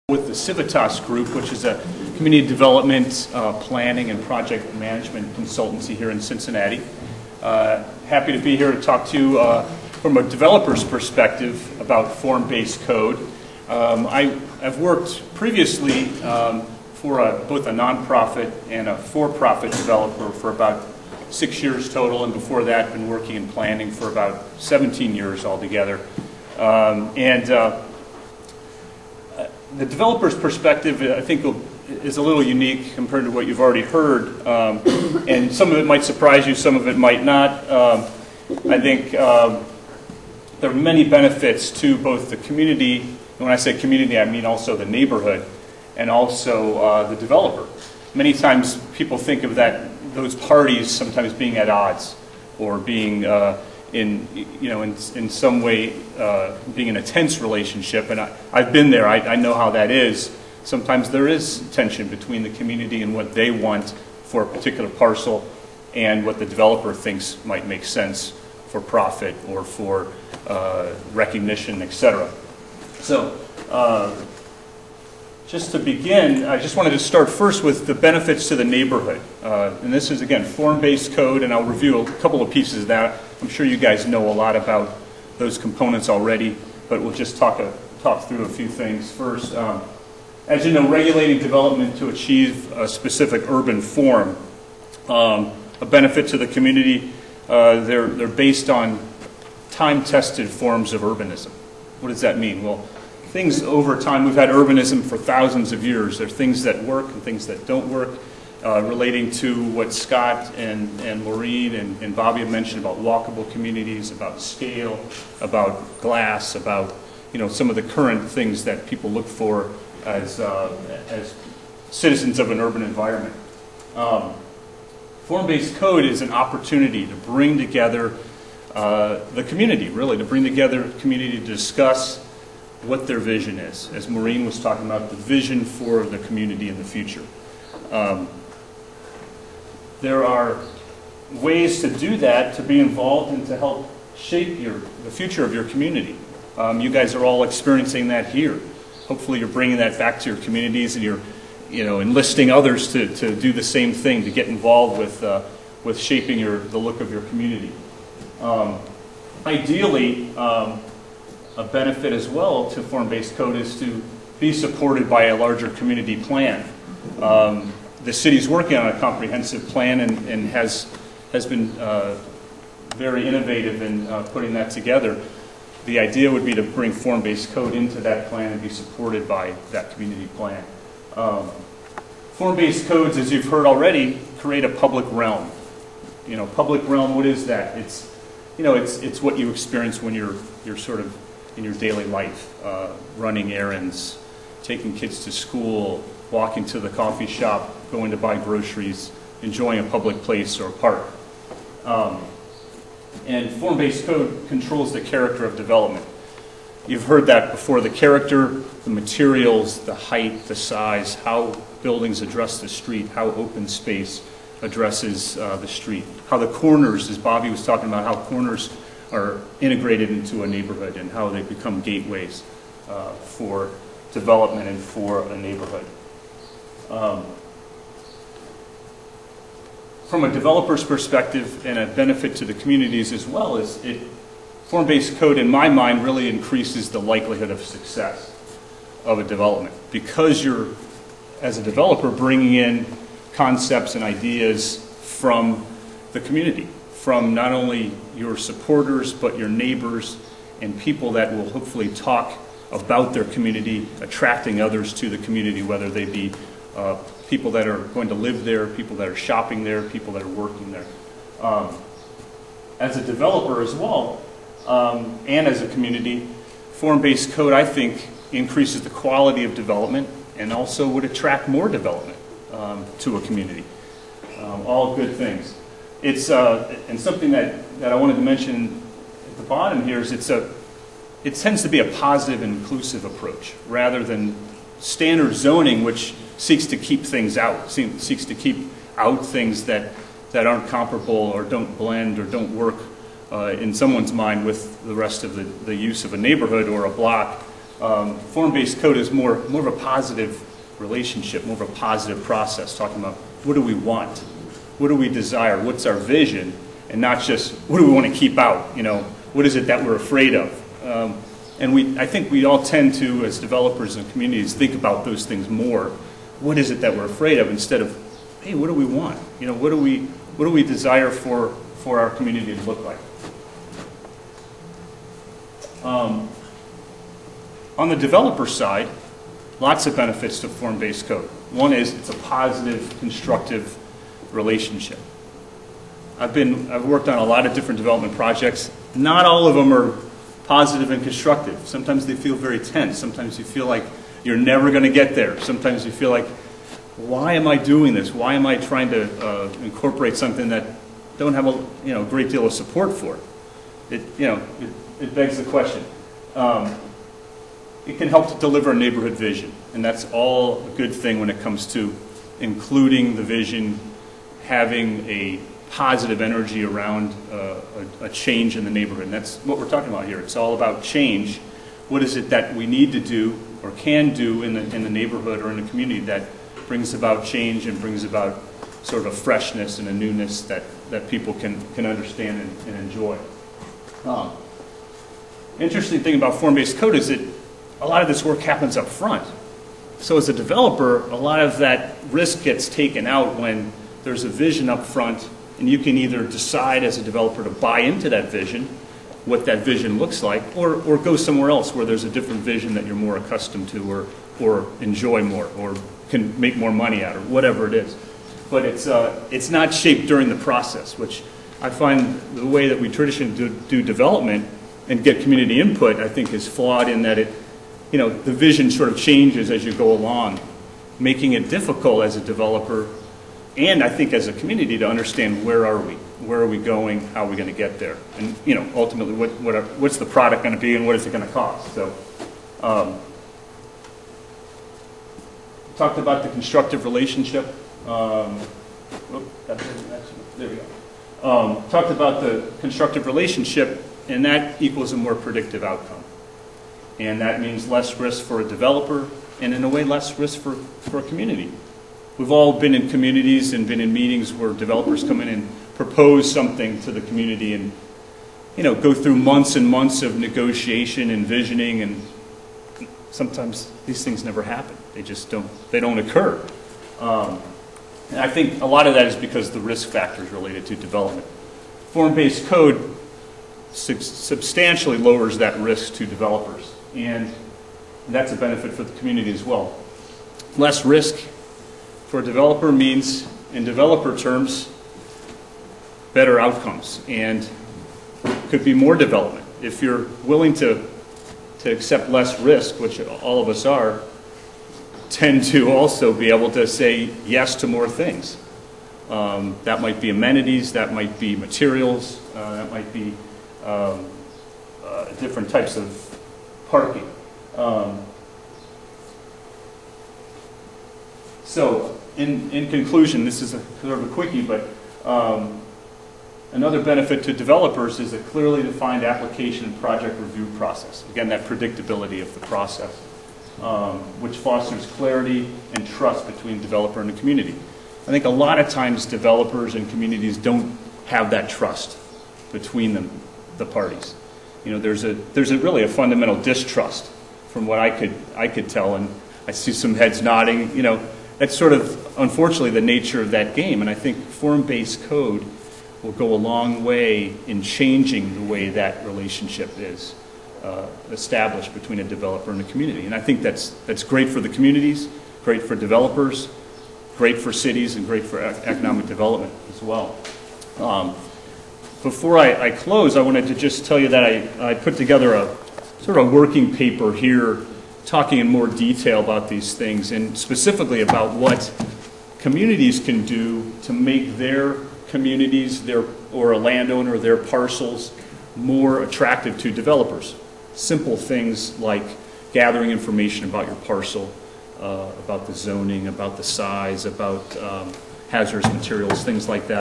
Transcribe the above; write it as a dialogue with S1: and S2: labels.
S1: With the Civitas Group, which is a community development, planning, and project management consultancy here in Cincinnati. Happy to be here to talk to you from a developer's perspective about form-based code. I've worked previously for both a nonprofit and a for-profit developer for about 6 years total, and before that been working in planning for about 17 years altogether. The developer's perspective, I think, is a little unique compared to what you've already heard, and some of it might surprise you, some of it might not. I think there are many benefits to both the community, and when I say community I mean also the neighborhood, and also the developer. Many times people think of those parties sometimes being at odds, or being in some way being in a tense relationship, and I've been there. I know how that is. Sometimes there is tension between the community and what they want for a particular parcel and what the developer thinks might make sense for profit or for recognition, etc. So just to begin, I just wanted to start first with the benefits to the neighborhood. And this is, again, form-based code, and I'll review a couple of pieces of that. I'm sure you guys know a lot about those components already, but we'll just talk through a few things. First, as you know, regulating development to achieve a specific urban form, a benefit to the community, they're based on time-tested forms of urbanism. What does that mean? Well, things over time, we've had urbanism for thousands of years. There are things that work and things that don't work. Relating to what Scott and Maureen and Bobby have mentioned about walkable communities, about scale, about glass, about some of the current things that people look for as citizens of an urban environment. Form-based code is an opportunity to bring together the community, really, to bring together the community to discuss what their vision is. As Maureen was talking about, the vision for the community in the future. There are ways to do that, to be involved and to help shape the future of your community. You guys are all experiencing that here. Hopefully you're bringing that back to your communities, and you're enlisting others to do the same thing, to get involved with shaping the look of your community. Ideally, a benefit as well to form-based code is to be supported by a larger community plan. The city's working on a comprehensive plan and has been very innovative in putting that together. The idea would be to bring form-based code into that plan and be supported by that community plan. Form-based codes, as you've heard already, create a public realm. Public realm, what is that? It's what you experience when you're sort of in your daily life, running errands, taking kids to school, walking to the coffee shop, going to buy groceries, enjoying a public place or a park. And form-based code controls the character of development. You've heard that before. The character, the materials, the height, the size, how buildings address the street, how open space addresses the street, how the corners, as Bobby was talking about, how corners are integrated into a neighborhood and how they become gateways for development and for a neighborhood. From a developer's perspective, and a benefit to the communities as well, is form-based code, in my mind, really increases the likelihood of success of a development, because you're, as a developer, bringing in concepts and ideas from the community, from not only your supporters, but your neighbors and people that will hopefully talk about their community, attracting others to the community, whether they be people that are going to live there, people that are shopping there, people that are working there. As a developer as well, and as a community, form-based code, I think, increases the quality of development and also would attract more development to a community. All good things. It's and something that I wanted to mention at the bottom here is it tends to be a positive and inclusive approach rather than standard zoning, which seeks to keep things out, seeks to keep out things that aren't comparable or don't blend or don't work in someone's mind with the rest of the use of a neighborhood or a block. Form-based code is more of a positive relationship, more of a positive process, talking about what do we want, what do we desire, what's our vision, and not just what do we want to keep out, what is it that we're afraid of. And I think we all tend to, as developers and communities, think about those things more. What is it that we're afraid of, instead of, hey, what do we want? What do we desire for our community to look like? On the developer side, lots of benefits to form-based code. One is it's a positive, constructive relationship. I've worked on a lot of different development projects. Not all of them are positive and constructive. Sometimes they feel very tense. Sometimes you feel like you're never going to get there. Sometimes you feel like, why am I doing this? Why am I trying to incorporate something that don't have a great deal of support for? It begs the question. It can help to deliver a neighborhood vision, and that's all a good thing when it comes to including the vision, having a positive energy around a change in the neighborhood. And that's what we're talking about here. It's all about change. What is it that we need to do or can do in the neighborhood or in the community that brings about change and brings about sort of a freshness and a newness that people can understand and enjoy. Interesting thing about form-based code is that a lot of this work happens up front. So as a developer, a lot of that risk gets taken out when there's a vision up front, and you can either decide as a developer to buy into that vision, what that vision looks like, or go somewhere else where there's a different vision that you're more accustomed to or enjoy more or can make more money at, or whatever it is. But it's not shaped during the process, which I find the way that we traditionally do development and get community input, I think, is flawed in that the vision sort of changes as you go along, making it difficult as a developer and I think as a community to understand where are we going, how are we going to get there, and ultimately what's the product going to be and what is it going to cost. So talked about the constructive relationship. There we go. Talked about the constructive relationship, and that equals a more predictive outcome. And that means less risk for a developer, and in a way less risk for a community. We've all been in communities and been in meetings where developers come in and propose something to the community and go through months and months of negotiation and visioning, and sometimes these things never happen. They just don't occur. And I think a lot of that is because the risk factors related to development. Form-based code substantially lowers that risk to developers, and that's a benefit for the community as well. Less risk for a developer means, in developer terms, better outcomes, and could be more development. If you're willing to accept less risk, which all of us are, tend to also be able to say yes to more things. That might be amenities, that might be materials, that might be different types of parking. So, in conclusion, this is sort of a quickie, but another benefit to developers is a clearly defined application and project review process. Again, that predictability of the process, which fosters clarity and trust between developer and the community. I think a lot of times developers and communities don't have that trust between them, the parties. There's really a fundamental distrust from what I could tell, and I see some heads nodding. That's sort of, unfortunately, the nature of that game, and I think form-based code will go a long way in changing the way that relationship is established between a developer and a community. And I think that's great for the communities, great for developers, great for cities, and great for economic development as well. Before I close, I wanted to just tell you that I put together a sort of a working paper here talking in more detail about these things, and specifically about what communities can do to make their communities, or a landowner, their parcels, more attractive to developers. Simple things like gathering information about your parcel, about the zoning, about the size, about hazardous materials, things like that.